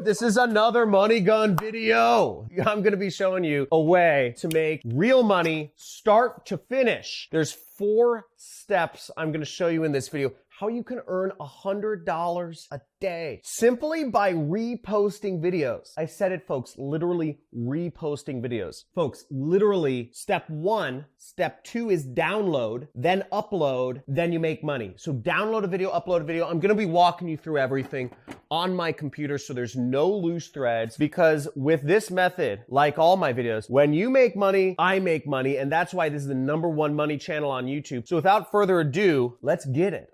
dude, this is another money gun video. I'm gonna be showing you a way to make real money start to finish. There's 4 steps I'm gonna show you in this video how you can earn $100 a day simply by reposting videos. I said it, folks, literally reposting videos. Folks, literally step 1, step 2 is download, then upload, then you make money. So download a video, upload a video. I'm gonna be walking you through everything on my computer so there's no loose threads, because with this method, like all my videos, when you make money, I make money, and that's why this is the #1 money channel on YouTube. So without further ado, let's get it.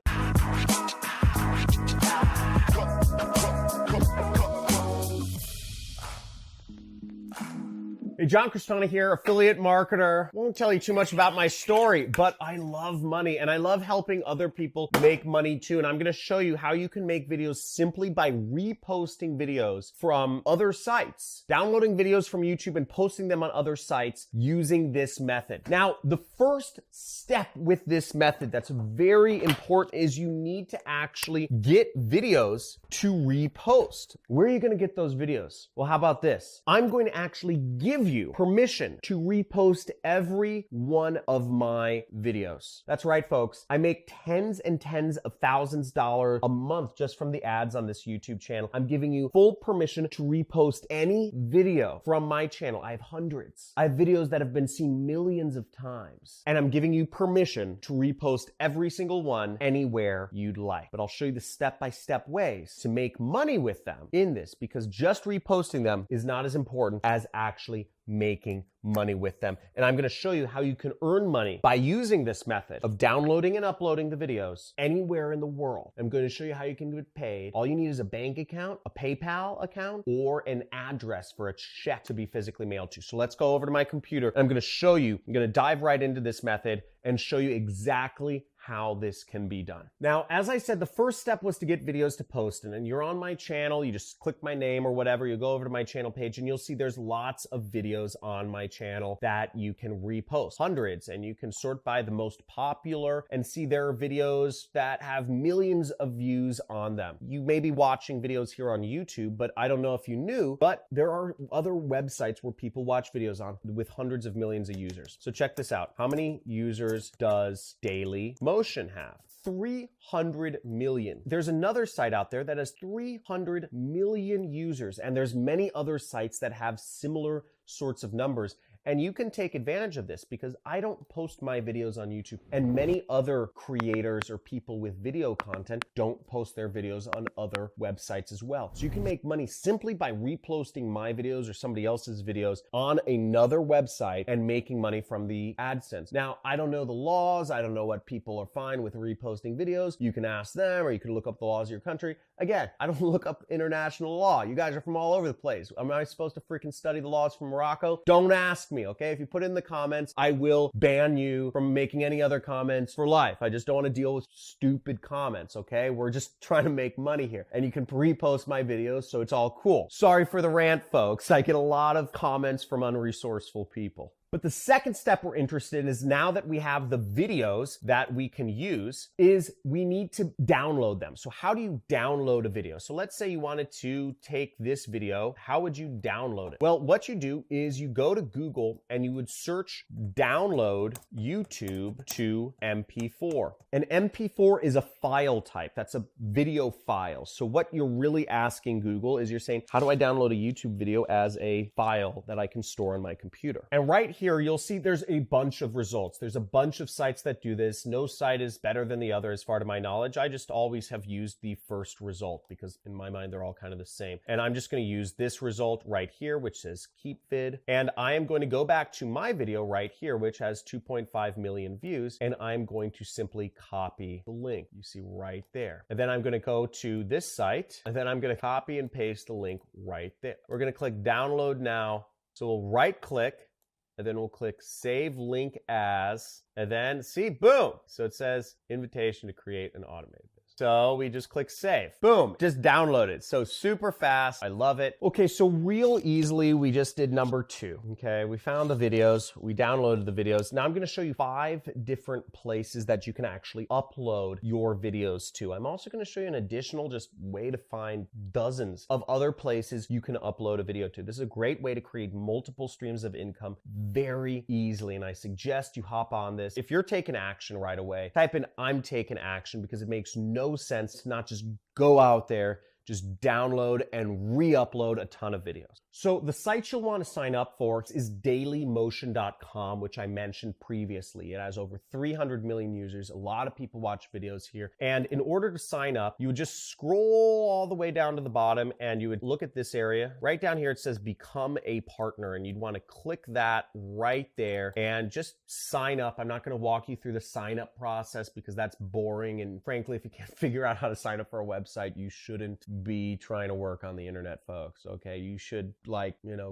Hey, John Cristana here, affiliate marketer. Won't tell you too much about my story, but I love money and I love helping other people make money too. And I'm gonna show you how you can make videos simply by reposting videos from other sites, downloading videos from YouTube and posting them on other sites using this method. Now, the first step with this method that's very important is you need to actually get videos to repost. Where are you gonna get those videos? Well, how about this? I'm going to actually give you permission to repost every one of my videos. That's right, folks. I make tens and tens of thousands of dollars a month just from the ads on this YouTube channel. I'm giving you full permission to repost any video from my channel. I have hundreds. I have videos that have been seen millions of times, and I'm giving you permission to repost every single one anywhere you'd like. But I'll show you the step-by-step ways to make money with them in this, because just reposting them is not as important as actually making money with them. And I'm going to show you how you can earn money by using this method of downloading and uploading the videos anywhere in the world. I'm going to show you how you can get paid. All you need is a bank account, a PayPal account, or an address for a check to be physically mailed to. So let's go over to my computer. I'm going to show you, I'm going to dive right into this method and show you exactly how this can be done. Now, as I said, the first step was to get videos to post, and then you're on my channel, you just click my name or whatever, you go over to my channel page and you'll see there's lots of videos on my channel that you can repost, hundreds, and you can sort by the most popular and see there are videos that have millions of views on them. You may be watching videos here on YouTube, but I don't know if you knew, but there are other websites where people watch videos on with hundreds of millions of users. So check this out. How many users does Daily Motion have? 300 million. There's another site out there that has 300 million users, and there's many other sites that have similar sorts of numbers. And you can take advantage of this because I don't post my videos on YouTube, and many other creators or people with video content don't post their videos on other websites as well. So you can make money simply by reposting my videos or somebody else's videos on another website and making money from the AdSense. Now, I don't know the laws. I don't know what people are fine with reposting videos. You can ask them, or you can look up the laws of your country. Again, I don't look up international law. You guys are from all over the place. Am I supposed to freaking study the laws from Morocco? Don't ask me, okay? If you put it in the comments, I will ban you from making any other comments for life. I just don't want to deal with stupid comments, okay? We're just trying to make money here. And you can repost my videos, so it's all cool. Sorry for the rant, folks. I get a lot of comments from unresourceful people. But the second step we're interested in is, now that we have the videos that we can use, is we need to download them. So how do you download a video? So let's say you wanted to take this video. How would you download it? Well, what you do is you go to Google and you would search download YouTube to MP4. An MP4 is a file type. That's a video file. So what you're really asking Google is, you're saying, how do I download a YouTube video as a file that I can store on my computer? And right here, you'll see there's a bunch of results. There's a bunch of sites that do this. No site is better than the other as far to my knowledge. I just always have used the first result because in my mind, they're all kind of the same. And I'm just going to use this result right here, which says keep vid. And I am going to go back to my video right here, which has 2.5 million views. And I'm going to simply copy the link you see right there. And then I'm going to go to this site, and then I'm going to copy and paste the link right there. We're going to click download now. So we'll right click, and then we'll click Save Link As, and then see, boom! So it says invitation to create an automated business. So we just click save. Boom, just download it. So super fast. I love it. Okay, so real easily, we just did number 2. Okay, we found the videos. We downloaded the videos. Now I'm going to show you 5 different places that you can actually upload your videos to. I'm also going to show you an additional just way to find dozens of other places you can upload a video to. This is a great way to create multiple streams of income very easily, and I suggest you hop on this. If you're taking action right away, type in "I'm taking action," because it makes no sense to not just go out there, just download and re-upload a ton of videos. So the site you'll want to sign up for is dailymotion.com, which I mentioned previously. It has over 300 million users. A lot of people watch videos here. And in order to sign up, you would just scroll all the way down to the bottom and you would look at this area. Right down here, it says become a partner, and you'd want to click that right there and just sign up. I'm not going to walk you through the sign up process because that's boring. And frankly, if you can't figure out how to sign up for a website, you shouldn't be trying to work on the internet, folks. Okay, you should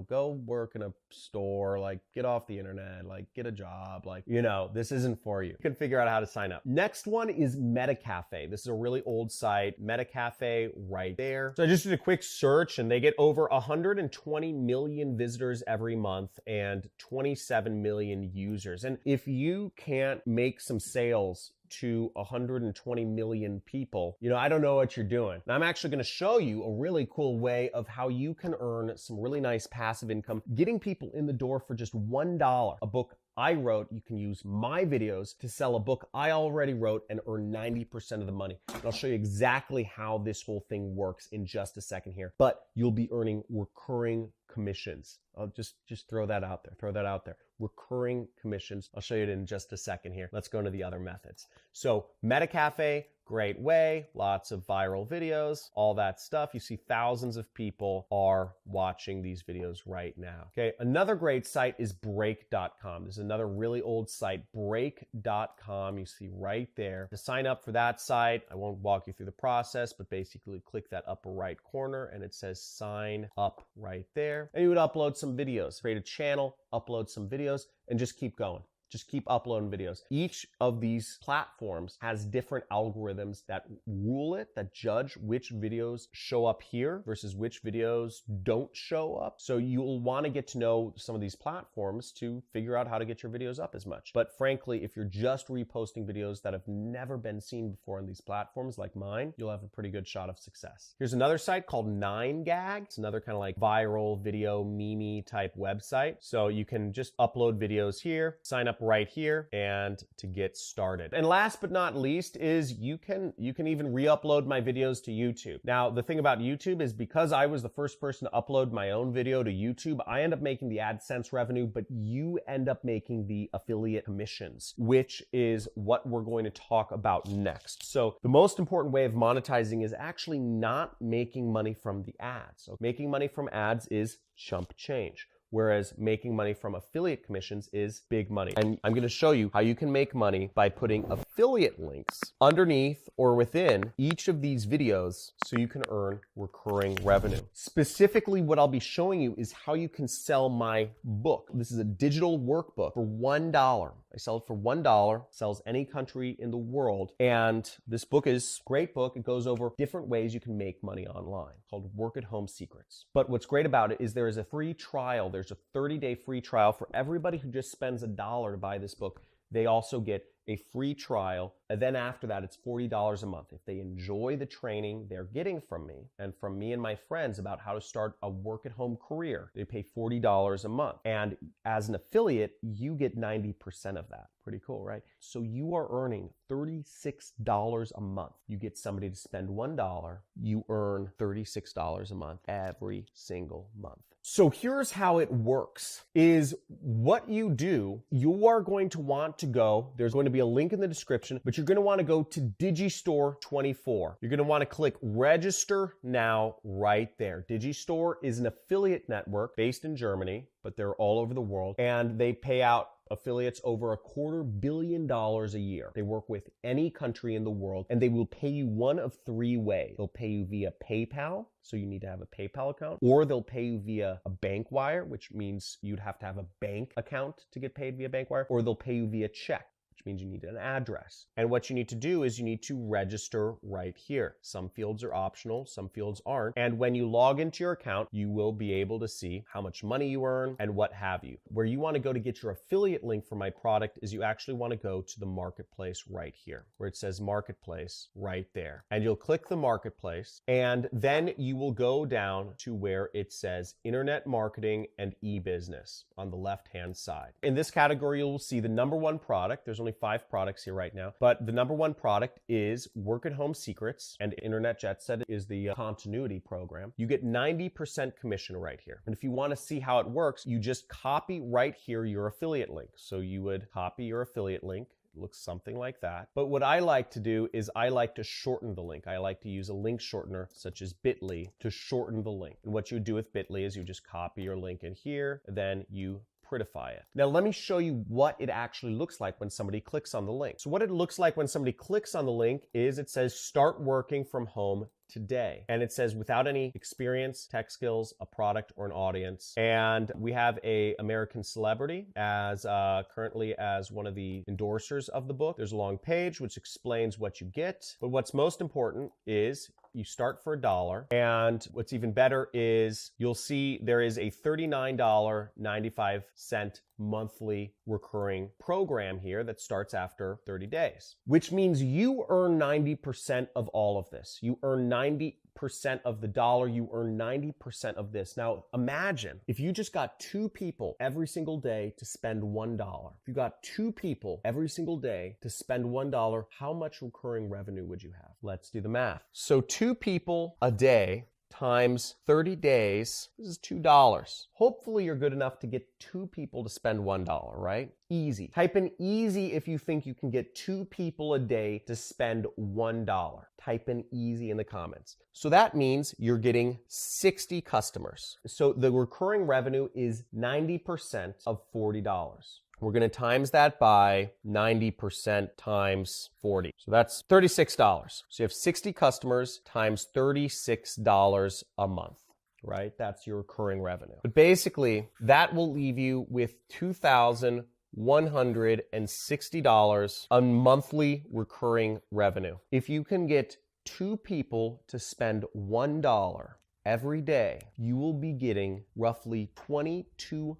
go work in a store, get off the internet, get a job, this isn't for you. You can figure out how to sign up. Next one is MetaCafe. This is a really old site. MetaCafe right there. So I just did a quick search and they get over 120 million visitors every month and 27 million users. And if you can't make some sales to 120 million people, I don't know what you're doing. Now, I'm actually going to show you a really cool way of how you can earn some really nice passive income, getting people in the door for just $1. A book I wrote, you can use my videos to sell a book I already wrote and earn 90% of the money. And I'll show you exactly how this whole thing works in just a second here. But you'll be earning recurring commissions. I'll just throw that out there. Recurring commissions. I'll show you it in just a second here. Let's go into the other methods. So MetaCafe, great way, lots of viral videos, all that stuff. You see thousands of people are watching these videos right now. Okay, another great site is break.com. This is another really old site, break.com. You see right there. To sign up for that site, I won't walk you through the process, but basically click that upper right corner and it says sign up right there. And you would upload some videos, create a channel, upload some videos, and just keep going. Just keep uploading videos. Each of these platforms has different algorithms that rule it, that judge which videos show up here versus which videos don't show up. So you'll want to get to know some of these platforms to figure out how to get your videos up as much. But frankly, if you're just reposting videos that have never been seen before on these platforms like mine, you'll have a pretty good shot of success. Here's another site called 9gag. It's another kind of viral video meme type website. So you can just upload videos here, sign up right here, and to get started. And last but not least is you can even re-upload my videos to YouTube. Now, the thing about YouTube is because I was the first person to upload my own video to YouTube, I end up making the AdSense revenue, but you end up making the affiliate commissions, which is what we're going to talk about next. So the most important way of monetizing is actually not making money from the ads. So making money from ads is chump change, whereas making money from affiliate commissions is big money. And I'm going to show you how you can make money by putting affiliate links underneath or within each of these videos so you can earn recurring revenue. Specifically, what I'll be showing you is how you can sell my book. This is a digital workbook for $1. I sell it for $1, sells any country in the world. And this book is a great book. It goes over different ways you can make money online, called Work at Home Secrets. But what's great about it is there is a free trial. There's a 30-day free trial for everybody who just spends $1 to buy this book. They also get a free trial, and then after that, it's $40 a month. If they enjoy the training they're getting from me and from me and my friends about how to start a work-at-home career, they pay $40 a month. And as an affiliate, you get 90% of that. Pretty cool, right? So you are earning $36 a month. You get somebody to spend $1, you earn $36 a month every single month. So here's how it works, is what you do, you are going to want to go, there's going to be a link in the description, but you're going to want to go to Digistore 24. You're going to want to click register now right there. Digistore is an affiliate network based in Germany, but they're all over the world, and they pay out affiliates over $250 million a year. They work with any country in the world, and they will pay you one of 3 ways. They'll pay you via PayPal, so you need to have a PayPal account, or they'll pay you via a bank wire, which means you'd have to have a bank account to get paid via bank wire, or they'll pay you via check. which means you need an address. And what you need to do is you need to register right here. Some fields are optional, some fields aren't. And when you log into your account, you will be able to see how much money you earn and what have you. Where you want to go to get your affiliate link for my product is you actually want to go to the marketplace right here, where it says marketplace right there. And you'll click the marketplace, and then you will go down to where it says internet marketing and e-business on the left-hand side. In this category, you'll see the number one product. There's only 5 products here right now, but the number one product is Work at Home Secrets, and Internet Jet Set is the continuity program. You get 90% commission right here. And if you want to see how it works, you just copy right here your affiliate link. So you would copy your affiliate link. Looks something like that. But what I like to do is I like to shorten the link. I like to use a link shortener such as bit.ly to shorten the link. And what you do with bit.ly is you just copy your link in here, then you prettify it. Now let me show you what it actually looks like when somebody clicks on the link. So what it looks like when somebody clicks on the link is it says start working from home today. And it says without any experience, tech skills, a product, or an audience. And we have a American celebrity as currently as one of the endorsers of the book. There's a long page which explains what you get. But what's most important is you start for $1. And what's even better is you'll see there is a $39.95 monthly recurring program here that starts after 30 days, which means you earn 90% of all of this. You earn 90% of the dollar, you earn 90% of this. Now imagine if you just got 2 people every single day to spend $1. If you got 2 people every single day to spend $1, how much recurring revenue would you have? Let's do the math. So 2 people a day times 30 days, this is $2. Hopefully you're good enough to get 2 people to spend $1, right? Easy. Type in easy if you think you can get 2 people a day to spend $1. Type in easy in the comments. So that means you're getting 60 customers. So the recurring revenue is 90% of $40. We're going to times that by 90% times 40. So that's $36. So you have 60 customers times $36 a month, right? That's your recurring revenue. But basically, that will leave you with $2,160 on monthly recurring revenue. If you can get 2 people to spend $1 every day, you will be getting roughly $2,200.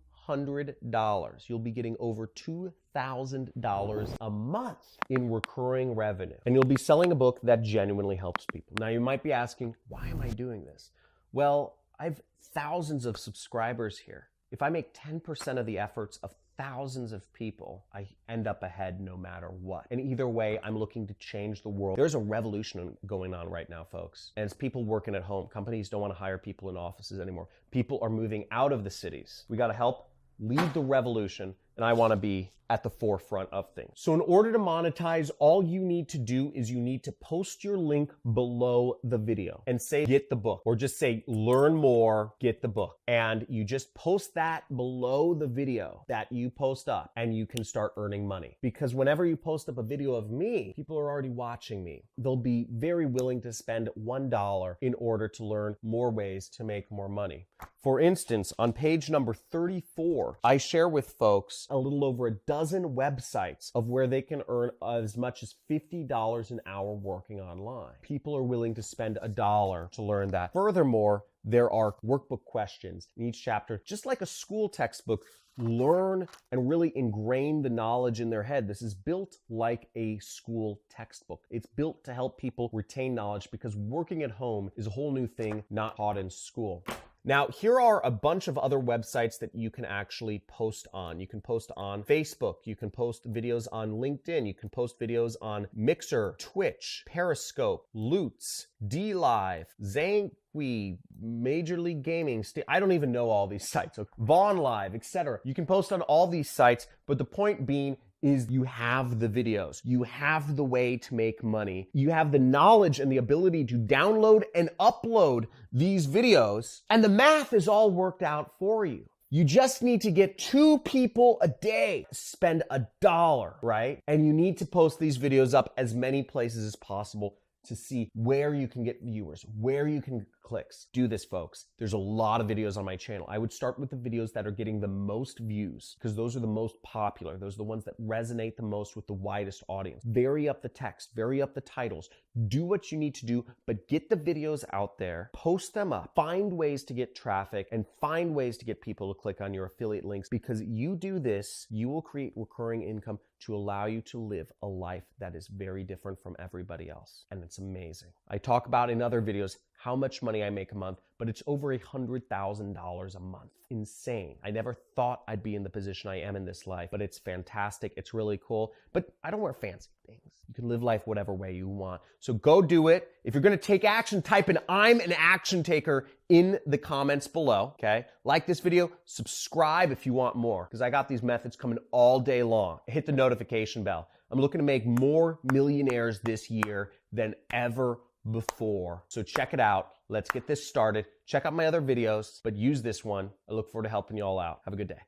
You'll be getting over $2,000 a month in recurring revenue. And you'll be selling a book that genuinely helps people. Now you might be asking, why am I doing this? Well, I have thousands of subscribers here. If I make 10% of the efforts of thousands of people, I end up ahead no matter what. And either way, I'm looking to change the world. There's a revolution going on right now, folks. And it's people working at home. Companies don't want to hire people in offices anymore. People are moving out of the cities. We got to help lead the revolution, and I want to be at the forefront of things. So in order to monetize, all you need to do is you need to post your link below the video and say, get the book, or just say, learn more, get the book. And you just post that below the video that you post up, and you can start earning money. Because whenever you post up a video of me, people are already watching me. They'll be very willing to spend $1 in order to learn more ways to make more money. For instance, on page number 34, I share with folks a little over a dozen websites of where they can earn as much as $50 an hour working online. People are willing to spend $1 to learn that. Furthermore, there are workbook questions in each chapter, just like a school textbook. Learn and really ingrain the knowledge in their head. This is built like a school textbook. It's built to help people retain knowledge, because working at home is a whole new thing not taught in school. Now, here are a bunch of other websites that you can actually post on. You can post on Facebook. You can post videos on LinkedIn. You can post videos on Mixer, Twitch, Periscope, Loots, DLive, Zanqui, Major League Gaming. I don't even know all these sites. So Vaughn Live, etc. You can post on all these sites, but the point being is you have the videos. You have the way to make money. You have the knowledge and the ability to download and upload these videos, and the math is all worked out for you. You just need to get 2 people a day to spend $1, right? And you need to post these videos up as many places as possible to see where you can get viewers, where you can get clicks. Do this, folks. There's a lot of videos on my channel. I would start with the videos that are getting the most views because those are the most popular. Those are the ones that resonate the most with the widest audience. Vary up the text, vary up the titles. Do what you need to do, but get the videos out there, post them up, find ways to get traffic, and find ways to get people to click on your affiliate links, because you do this, you will create recurring income to allow you to live a life that is very different from everybody else. And it's amazing. I talk about in other videos how much money I make a month, but it's over $100,000 a month. Insane. I never thought I'd be in the position I am in this life, but it's fantastic. It's really cool. But I don't wear fancy things. You can live life whatever way you want. So go do it. If you're going to take action, type in "I'm an action taker" in the comments below, okay? Like this video, subscribe if you want more, because I got these methods coming all day long. Hit the notification bell. I'm looking to make more millionaires this year than ever before. So check it out. Let's get this started. Check out my other videos, but use this one. I look forward to helping you all out. Have a good day.